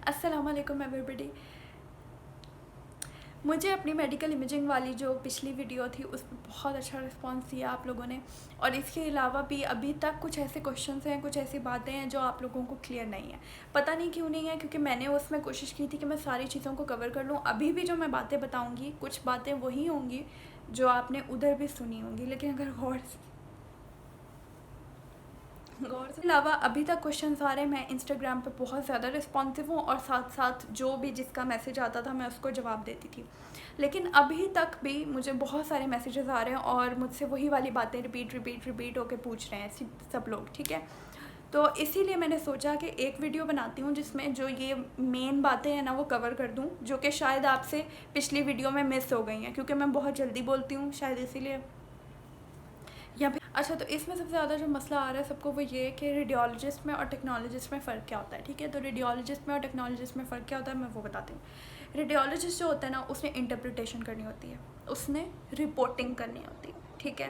अस्सलाम वालेकुम एवरीबॉडी। मुझे अपनी मेडिकल इमेजिंग वाली जो पिछली वीडियो थी उस पर बहुत अच्छा रिस्पांस दिया आप लोगों ने, और इसके अलावा भी अभी तक कुछ ऐसे क्वेश्चंस हैं, कुछ ऐसी बातें हैं जो आप लोगों को क्लियर नहीं है। पता नहीं क्यों नहीं है, क्योंकि मैंने उसमें कोशिश की थी कि मैं सारी चीज़ों को कवर कर लूँ। अभी भी जो मैं बातें बताऊँगी कुछ बातें वही होंगी जो आपने उधर भी सुनी होंगी, लेकिन अगर गौर से अलावा अभी तक क्वेश्चन आ रहे हैं। मैं इंस्टाग्राम पे बहुत ज़्यादा रिस्पॉन्सिव हूँ और साथ साथ जो भी जिसका मैसेज आता था मैं उसको जवाब देती थी, लेकिन अभी तक भी मुझे बहुत सारे मैसेजेस आ रहे हैं और मुझसे वही वाली बातें रिपीट होकर पूछ रहे हैं सब लोग, ठीक है। तो इसीलिए मैंने सोचा कि एक वीडियो बनाती हूँ जिसमें जो ये मेन बातें हैं ना वो कवर कर दूँ, जो कि शायद आपसे पिछली वीडियो में मिस हो गई हैं, क्योंकि मैं बहुत जल्दी बोलती हूँ शायद इसीलिए। या फिर अच्छा, तो इसमें सबसे ज़्यादा जो मसला आ रहा है सबको वो ये है कि रेडियोलॉजिस्ट में और टेक्नोलॉजिस्ट में फ़र्क क्या होता है, ठीक है। तो रेडियोलॉजिस्ट में और टेक्नोलॉजिस्ट में फ़र्क क्या होता है मैं वो बताती हूँ। रेडियोलॉजिस्ट जो होता है ना उसने इंटरप्रिटेशन करनी होती है, उसने रिपोर्टिंग करनी होती है, ठीक है।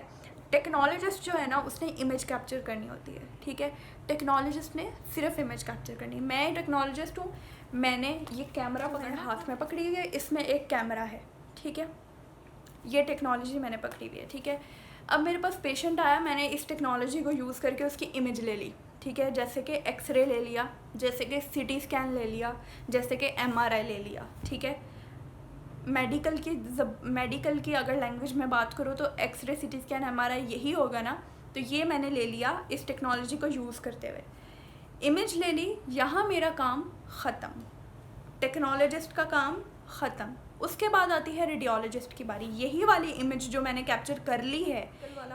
टेक्नोलॉजिस्ट जो है ना उसने इमेज कैप्चर करनी होती है, ठीक है। टेक्नोलॉजिस्ट ने सिर्फ इमेज कैप्चर करनी है। मैं टेक्नोलॉजिस्ट हूँ, मैंने ये कैमरा पकड़ा हाथ में पकड़ी हुई है, इसमें एक कैमरा है, ठीक है। ये टेक्नोलॉजी मैंने पकड़ी हुई है, ठीक है। अब मेरे पास पेशेंट आया, मैंने इस टेक्नोलॉजी को यूज़ करके उसकी इमेज ले ली, ठीक है। जैसे कि एक्सरे ले लिया, जैसे कि सीटी स्कैन ले लिया, जैसे कि एमआरआई ले लिया, ठीक है। मेडिकल की अगर लैंग्वेज में बात करूँ तो एक्सरे सीटी स्कैन एमआरआई यही होगा ना। तो ये मैंने ले लिया इस टेक्नोलॉजी को यूज़ करते हुए, इमेज ले ली, यहाँ मेरा काम ख़त्म, टेक्नोलॉजिस्ट का काम ख़त्म। उसके बाद आती है रेडियोलॉजिस्ट की बारी। यही वाली इमेज जो मैंने कैप्चर कर ली है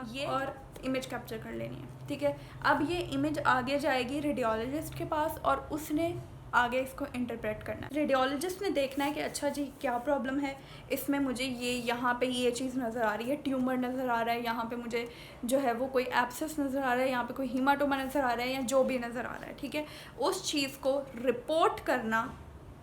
ये और इमेज कैप्चर कर लेनी है, ठीक है। अब ये इमेज आगे जाएगी रेडियोलॉजिस्ट के पास और उसने आगे इसको इंटरप्रेट करना है। रेडियोलॉजिस्ट ने देखना है कि अच्छा जी क्या प्रॉब्लम है इसमें, मुझे ये यहाँ पे ये चीज़ नज़र आ रही है, ट्यूमर नज़र आ रहा है, यहाँ पे मुझे जो है वो कोई एब्सेस नज़र आ रहा है, यहाँ पे कोई हीमाटोमा नज़र आ रहा है, या जो भी नज़र आ रहा है, ठीक है। उस चीज़ को रिपोर्ट करना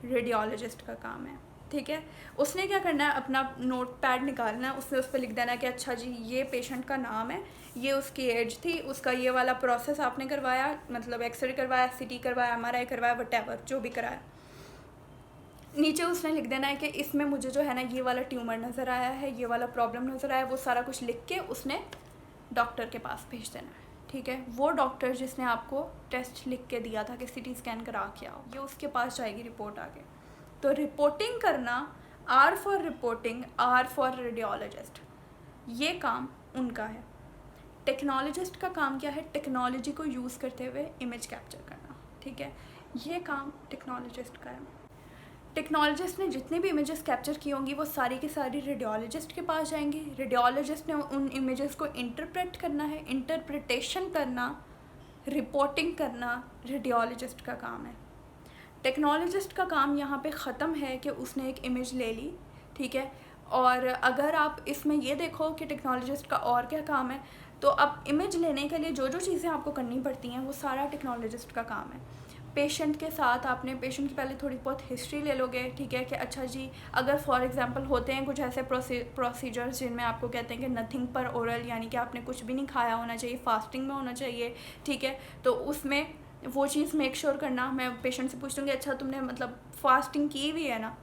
रेडियोलॉजिस्ट का काम है, ठीक है। उसने क्या करना है, अपना नोट पैड निकालना है, उसने उस पर लिख देना है कि अच्छा जी ये पेशेंट का नाम है, ये उसकी एज थी, उसका ये वाला प्रोसेस आपने करवाया, मतलब एक्सरे करवाया, सीटी करवाया, एमआरआई करवाया, वटेवर जो भी कराया। नीचे उसने लिख देना है कि इसमें मुझे जो है ना ये वाला ट्यूमर नज़र आया है, ये वाला प्रॉब्लम नज़र आया, वो सारा कुछ लिख के उसने डॉक्टर के पास भेज देना है, ठीक है। वो डॉक्टर जिसने आपको टेस्ट लिख के दिया था कि सीटी स्कैन करा के आओ, ये उसके पास जाएगी रिपोर्ट आगे। तो रिपोर्टिंग करना, are for reporting, are for radiologist, ये काम उनका है। टेक्नोलॉजिस्ट का काम क्या है, टेक्नोलॉजी को यूज़ करते हुए इमेज कैप्चर करना, ठीक है। ये काम टेक्नोलॉजिस्ट का है। टेक्नोलॉजिस्ट ने जितनी भी इमेजेस कैप्चर की होंगी वो सारी की सारी रेडियोलॉजिस्ट के पास जाएंगी। रेडियोलॉजिस्ट ने उन इमेजेस को इंटरप्रेट करना है, इंटरप्रिटेशन करना, रिपोर्टिंग करना रेडियोलॉजिस्ट का काम है। टेक्नोलॉजिस्ट का काम यहाँ पे ख़त्म है कि उसने एक इमेज ले ली, ठीक है। और अगर आप इसमें ये देखो कि टेक्नोलॉजिस्ट का और क्या काम है, तो अब इमेज लेने के लिए जो जो चीज़ें आपको करनी पड़ती हैं वो सारा टेक्नोलॉजिस्ट का काम है। पेशेंट के साथ आपने पेशेंट की पहले थोड़ी बहुत हिस्ट्री ले लोगे, ठीक है, कि अच्छा जी अगर फॉर एग्जांपल होते हैं कुछ ऐसे प्रोसीजर्स जिनमें आपको कहते हैं कि नथिंग पर ओरल, यानी कि आपने कुछ भी नहीं खाया होना चाहिए, फास्टिंग में होना चाहिए, ठीक है। तो उसमें वो चीज़ मेक श्योर करना, मैं पेशेंट से पूछूँगी अच्छा तुमने मतलब फास्टिंग की हुई है ना,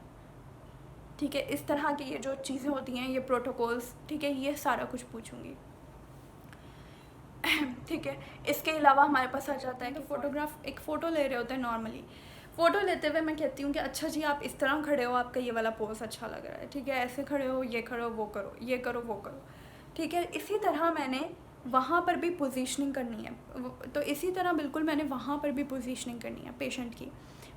ठीक है। इस तरह की ये जो चीज़ें होती हैं, ये प्रोटोकॉल्स, ठीक है, ये सारा कुछ पूछूँगी, ठीक है। इसके अलावा हमारे पास आ जाता है कि फ़ोटोग्राफ, एक फ़ोटो ले रहे होते हैं नॉर्मली, फ़ोटो लेते हुए मैं कहती हूँ कि अच्छा जी आप इस तरह खड़े हो, आपका ये वाला पोज अच्छा लग रहा है, ठीक है, ऐसे खड़े हो, ये करो, वो करो, ये करो, वो करो, ठीक है। इसी तरह मैंने वहाँ पर भी पोजीशनिंग करनी है, तो इसी तरह बिल्कुल मैंने वहाँ पर भी पोजीशनिंग करनी है पेशेंट की।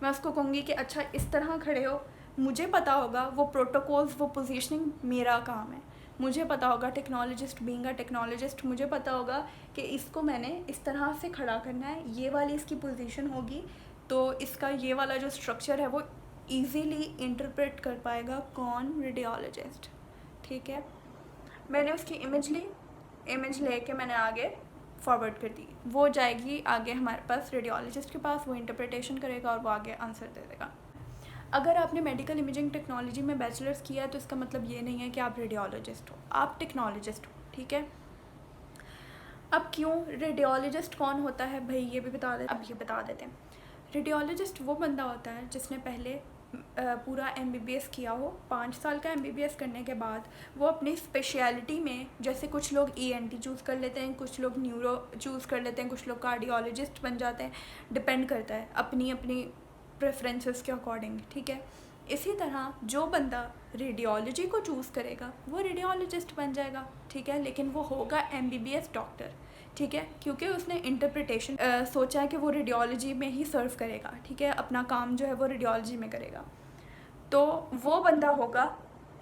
मैं उसको कहूँगी कि अच्छा इस तरह खड़े हो, मुझे पता होगा वो प्रोटोकॉल्स, वो पोजीशनिंग मेरा काम है, मुझे पता होगा, टेक्नोलॉजिस्ट बीइंग अ टेक्नोलॉजिस्ट मुझे पता होगा कि इसको मैंने इस तरह से खड़ा करना है, ये वाली इसकी पोजीशन होगी, तो इसका ये वाला जो स्ट्रक्चर है वो इजीली इंटरप्रेट कर पाएगा कौन, रेडियोलॉजिस्ट, ठीक है। मैंने उसकी इमेज ली, इमेज लेके मैंने आगे फॉरवर्ड कर दी, वो जाएगी आगे हमारे पास रेडियोलॉजिस्ट के पास, वो इंटरप्रिटेशन करेगा और वो आगे आंसर दे देगा। अगर आपने मेडिकल इमेजिंग टेक्नोलॉजी में बैचलर्स किया है तो इसका मतलब ये नहीं है कि आप रेडियोलॉजिस्ट हो, आप टेक्नोलॉजिस्ट हो, ठीक है। अब क्यों रेडियोलॉजिस्ट कौन होता है भाई, ये भी बता देते, अब ये बता देते हैं। रेडियोलॉजिस्ट वो बंदा होता है जिसने पहले पूरा MBBS किया हो। 5 साल का MBBS करने के बाद वो अपनी स्पेशलिटी में, जैसे कुछ लोग ENT चूज़ कर लेते हैं, कुछ लोग न्यूरो चूज़ कर लेते हैं, कुछ लोग कार्डियोलॉजिस्ट बन जाते हैं, डिपेंड करता है अपनी अपनी प्रेफरेंसेस के अकॉर्डिंग, ठीक है। इसी तरह जो बंदा रेडियोलॉजी को चूज़ करेगा वो रेडियोलॉजिस्ट बन जाएगा, ठीक है, लेकिन वो होगा MBBS डॉक्टर, ठीक है, क्योंकि उसने इंटरप्रिटेशन सोचा है कि वो रेडियोलॉजी में ही सर्व करेगा, ठीक है, अपना काम जो है वो रेडियोलॉजी में करेगा, तो वो बंदा होगा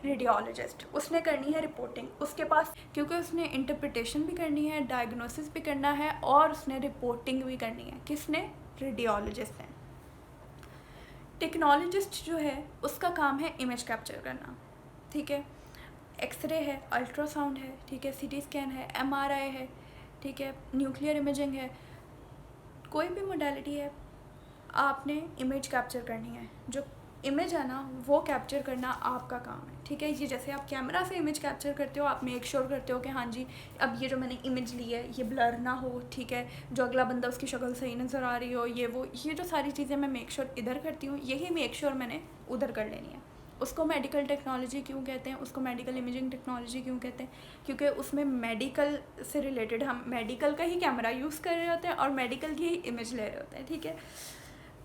रेडियोलॉजिस्ट। उसने करनी है रिपोर्टिंग, उसके पास, क्योंकि उसने इंटरप्रिटेशन भी करनी है, डायग्नोसिस भी करना है और उसने रिपोर्टिंग भी करनी है। किसने? रेडियोलॉजिस्ट ने। टेक्नोलॉजिस्ट जो है उसका काम है इमेज कैप्चर करना, ठीक है, एक्सरे है, अल्ट्रासाउंड है, ठीक है, CT स्कैन है, MRI है, ठीक है, न्यूक्लियर इमेजिंग है, कोई भी मोडालिटी है, आपने इमेज कैप्चर करनी है। जो इमेज है ना वो कैप्चर करना आपका काम है, ठीक है। ये जैसे आप कैमरा से इमेज कैप्चर करते हो, आप मेक श्योर करते हो कि हाँ जी अब ये जो मैंने इमेज ली है ये ब्लर ना हो, ठीक है, जो अगला बंदा उसकी शक्ल सही नज़र आ रही हो, ये जो सारी चीज़ें मैं मेक श्योर इधर करती हूँ, यही मेक श्योर मैंने उधर कर लेनी है। उसको मेडिकल टेक्नोलॉजी क्यों कहते हैं, उसको मेडिकल इमेजिंग टेक्नोलॉजी क्यों कहते हैं? क्योंकि उसमें मेडिकल से रिलेटेड हम मेडिकल का ही कैमरा यूज़ कर रहे होते हैं और मेडिकल की ही इमेज ले रहे होते हैं, ठीक है।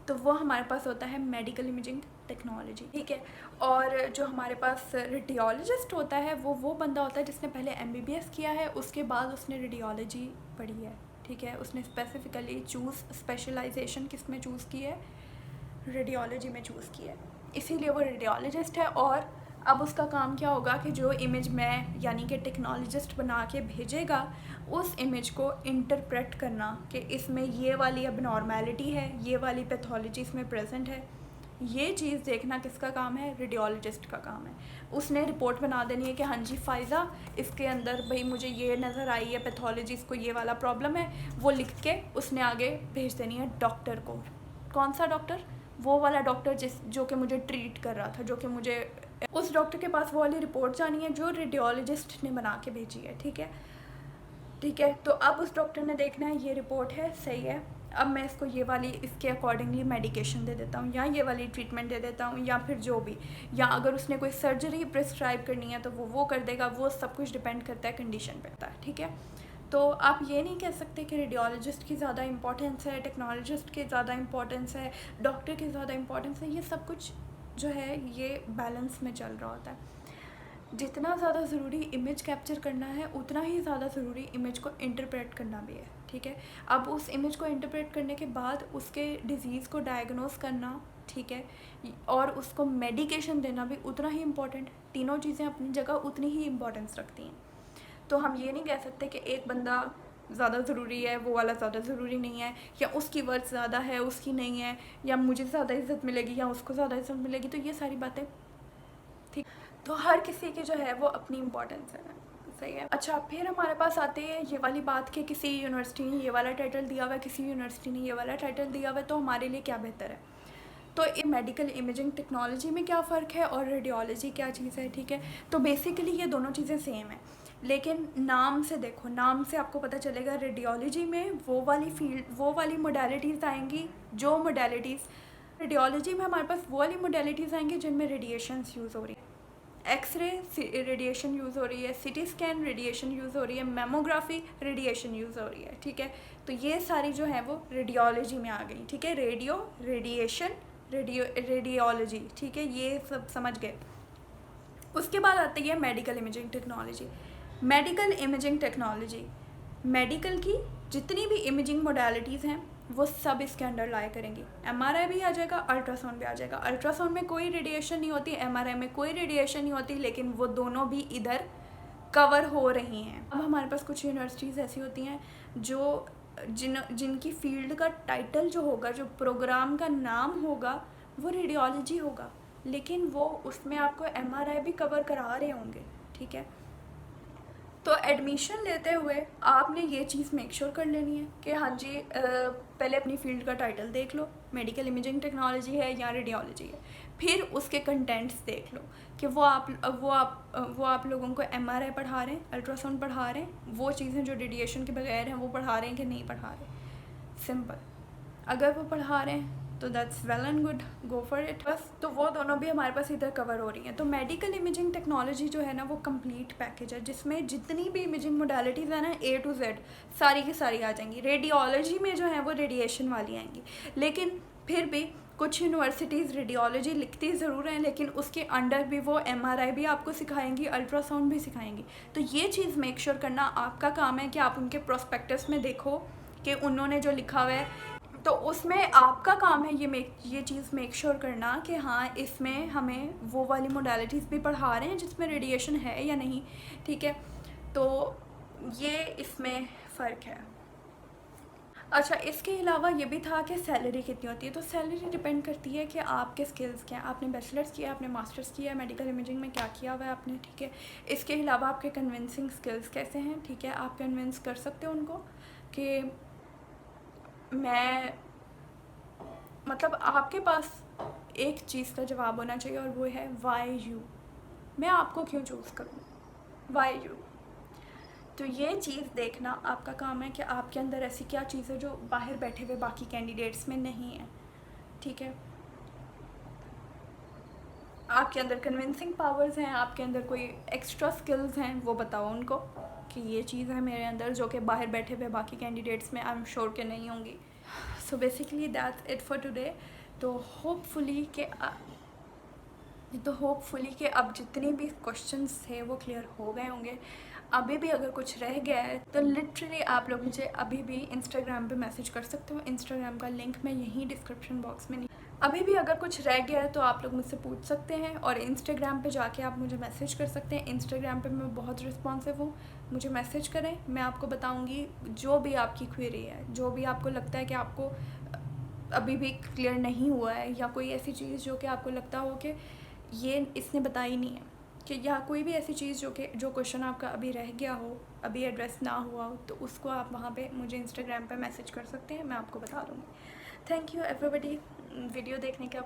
तो वो हमारे पास होता है मेडिकल इमेजिंग टेक्नोलॉजी, ठीक है। और जो हमारे पास रेडियोलॉजिस्ट होता है वो बंदा होता है जिसने पहले MBBS किया है, उसके बाद उसने रेडियोलॉजी पढ़ी है, ठीक है। उसने स्पेसिफिकली स्पेशलाइजेशन किस में चूज़ की है? रेडियोलॉजी में चूज़ की है, इसीलिए वो रेडियोलॉजिस्ट है। और अब उसका काम क्या होगा कि जो इमेज मैं यानी कि टेक्नोलॉजिस्ट बना के भेजेगा, उस इमेज को इंटरप्रेट करना कि इसमें ये वाली अबनॉर्मेलिटी है, ये वाली पैथोलॉजी इसमें प्रेजेंट है, ये चीज़ देखना किसका काम है? रेडियोलॉजिस्ट का काम है। उसने रिपोर्ट बना देनी है कि हाँ जी फ़ायज़ा इसके अंदर भाई मुझे ये नज़र आई है पैथोलॉजी, इसको ये वाला प्रॉब्लम है, वो लिख के उसने आगे भेज देनी है डॉक्टर को। कौन सा डॉक्टर? वो वाला डॉक्टर जो कि मुझे ट्रीट कर रहा था, जो कि मुझे उस डॉक्टर के पास वो वाली रिपोर्ट जानी है जो रेडियोलॉजिस्ट ने बना के भेजी है, ठीक है, ठीक है। तो अब उस डॉक्टर ने देखना है ये रिपोर्ट है, सही है, अब मैं इसको ये वाली इसके अकॉर्डिंगली मेडिकेशन दे देता हूँ या ये वाली ट्रीटमेंट दे देता हूँ, या फिर जो भी, या अगर उसने कोई सर्जरी प्रिस्क्राइब करनी है तो वो कर देगा। वो सब कुछ डिपेंड करता है कंडीशन पे होता है, ठीक है। तो आप ये नहीं कह सकते कि रेडियोलॉजिस्ट की ज़्यादा इंपॉर्टेंस है, टेक्नोलॉजिस्ट की ज़्यादा इंपॉर्टेंस है, डॉक्टर की ज़्यादा इंपॉर्टेंस है। ये सब कुछ जो है ये बैलेंस में चल रहा होता है। जितना ज़्यादा ज़रूरी इमेज कैप्चर करना है उतना ही ज़्यादा ज़रूरी इमेज को इंटरप्रेट करना भी है, ठीक है। अब उस इमेज को इंटरप्रेट करने के बाद उसके डिज़ीज़ को डायग्नोस करना, ठीक है, और उसको मेडिकेशन देना भी उतना ही इम्पोर्टेंट। तीनों चीज़ें अपनी जगह उतनी ही इम्पोर्टेंस रखती हैं। तो हम ये नहीं कह सकते कि एक बंदा ज़्यादा ज़रूरी है, वो वाला ज़्यादा ज़रूरी नहीं है, या उसकी वर्थ ज़्यादा है उसकी नहीं है, या मुझे ज़्यादा इज़्ज़त मिलेगी या उसको ज़्यादा इज़्ज़त मिलेगी। तो ये सारी बातें ठीक, तो हर किसी की जो है वो अपनी इम्पोर्टेंस है, सही है। अच्छा, फिर हमारे पास आते हैं ये वाली बात कि किसी यूनिवर्सिटी ने ये वाला टाइटल दिया हुआ है, किसी यूनिवर्सिटी ने ये वाला टाइटल दिया हुआ है, तो हमारे लिए क्या बेहतर है। तो इन मेडिकल इमेजिंग टेक्नोलॉजी में क्या फ़र्क है और रेडियोलॉजी क्या चीज़ है, ठीक है। तो बेसिकली ये दोनों चीज़ें सेम है, लेकिन नाम से देखो, नाम से आपको पता चलेगा रेडियोलॉजी में वो वाली फील्ड, वो वाली मोडालिटीज़ आएंगी, जो मोडालिटीज़ रेडियोलॉजी में हमारे पास वो वाली मोडालिटीज़ आएंगी जिनमें रेडिएशंस यूज़ हो रही है। एक्सरे रेडिएशन यूज़ हो रही है, CT स्कैन रेडिएशन यूज़ हो रही है, मेमोग्राफी रेडिएशन यूज़ हो रही है, ठीक है। तो ये सारी जो है वो रेडियोलॉजी में आ गई, ठीक है। रेडियो, रेडिएशन, रेडियोलॉजी, ठीक है, ये सब समझ गए। उसके बाद आती है medical imaging technology. Medical imaging technology, medical की जितनी भी इमेजिंग मोडालिटीज़ हैं वो सब इसके अंडर लाई करेंगी। MRI भी आ जाएगा, अल्ट्रासाउंड भी आ जाएगा। अल्ट्रासाउंड में कोई रेडिएशन नहीं होती, MRI में कोई रेडिएशन नहीं होती, लेकिन वो दोनों भी इधर कवर हो रही हैं। अब हमारे पास कुछ यूनिवर्सिटीज़ ऐसी होती हैं जो जिनकी फील्ड का टाइटल जो होगा, जो प्रोग्राम का नाम होगा वो रेडियोलॉजी होगा, लेकिन वो उसमें आपको MRI भी कवर करा रहे होंगे, ठीक है। तो एडमिशन लेते हुए आपने ये चीज़ मेक श्योर कर लेनी है कि हाँ जी पहले अपनी फील्ड का टाइटल देख लो, मेडिकल इमेजिंग टेक्नोलॉजी है या रेडियोलॉजी है। फिर उसके कंटेंट्स देख लो कि वो आप लोगों को MRI पढ़ा रहे हैं, अल्ट्रासाउंड पढ़ा रहे हैं, वो चीज़ें जो रेडिएशन के बगैर हैं वो पढ़ा रहे हैं कि नहीं पढ़ा रहे। सिंपल, अगर वो पढ़ा रहे हैं तो that's well and good, go for it. बस तो वो दोनों भी हमारे पास इधर कवर हो रही हैं। तो मेडिकल इमेजिंग टेक्नोलॉजी जो है ना वो कंप्लीट पैकेज है, जिसमें जितनी भी इमेजिंग मोडालिटीज़ है ना A to Z सारी की सारी आ जाएंगी। रेडियोलॉजी में जो है वो रेडिएशन वाली आएंगी, लेकिन फिर भी कुछ यूनिवर्सिटीज़ रेडियोलॉजी लिखती ज़रूर हैं, लेकिन उसके अंडर भी वो MRI भी आपको सिखाएंगी, अल्ट्रासाउंड भी सिखाएंगी। तो ये चीज़ मेक श्योर करना आपका काम है कि आप उनके प्रोस्पेक्टस में देखो कि उन्होंने जो लिखा हुआ है, तो उसमें आपका काम है ये चीज़ मेक श्योर करना कि हाँ इसमें हमें वो वाली मोडालिटीज़ भी पढ़ा रहे हैं जिसमें रेडिएशन है या नहीं, ठीक है। तो ये इसमें फ़र्क है। अच्छा, इसके अलावा ये भी था कि सैलरी कितनी होती है। तो सैलरी डिपेंड करती है कि आपके स्किल्स क्या हैं, आपने बैचलर्स किया, आपने मास्टर्स किया, मेडिकल इमेजिंग में क्या किया हुआ है आपने, ठीक है। इसके अलावा आपके कन्विंसिंग स्किल्स कैसे हैं, ठीक है। आप कन्विंस कर सकते हो उनको कि मैं, मतलब आपके पास एक चीज़ का जवाब होना चाहिए और वो है वाई यू, मैं आपको क्यों चूज़ करूँ, वाई यू। तो ये चीज़ देखना आपका काम है कि आपके अंदर ऐसी क्या चीज़ है जो बाहर बैठे हुए बाकी कैंडिडेट्स में नहीं है, ठीक है। आपके अंदर कन्विंसिंग पावर्स हैं, आपके अंदर कोई एक्स्ट्रा स्किल्स हैं, वो बताओ उनको कि ये चीज़ है मेरे अंदर जो कि बाहर बैठे हुए बाकी कैंडिडेट्स में आई एम श्योर के नहीं होंगी। So basically that's it for today. तो होपफुली कि अब जितने भी क्वेश्चंस थे वो क्लियर हो गए होंगे। अभी भी अगर कुछ रह गया है तो लिटरली आप लोग मुझे अभी भी इंस्टाग्राम पे मैसेज कर सकते हो। इंस्टाग्राम का लिंक मैं यहीं डिस्क्रिप्शन बॉक्स में, अभी भी अगर कुछ रह गया है तो आप लोग मुझसे पूछ सकते हैं और इंस्टाग्राम पे जाके आप मुझे मैसेज कर सकते हैं। इंस्टाग्राम पे मैं बहुत रिस्पॉन्सिव हूँ, मुझे मैसेज करें, मैं आपको बताऊँगी जो भी आपकी क्वेरी है, जो भी आपको लगता है कि आपको अभी भी क्लियर नहीं हुआ है, या कोई ऐसी चीज़ जो कि आपको लगता हो कि ये इसने बताई नहीं है, कि या कोई भी ऐसी चीज़ जो क्वेश्चन आपका अभी रह गया हो, अभी एड्रेस ना हुआ हो, तो उसको आप वहाँ पे मुझे इंस्टाग्राम पे मैसेज कर सकते हैं, मैं आपको बता दूँगी। थैंक यू एवरीबॉडी वीडियो देखने का।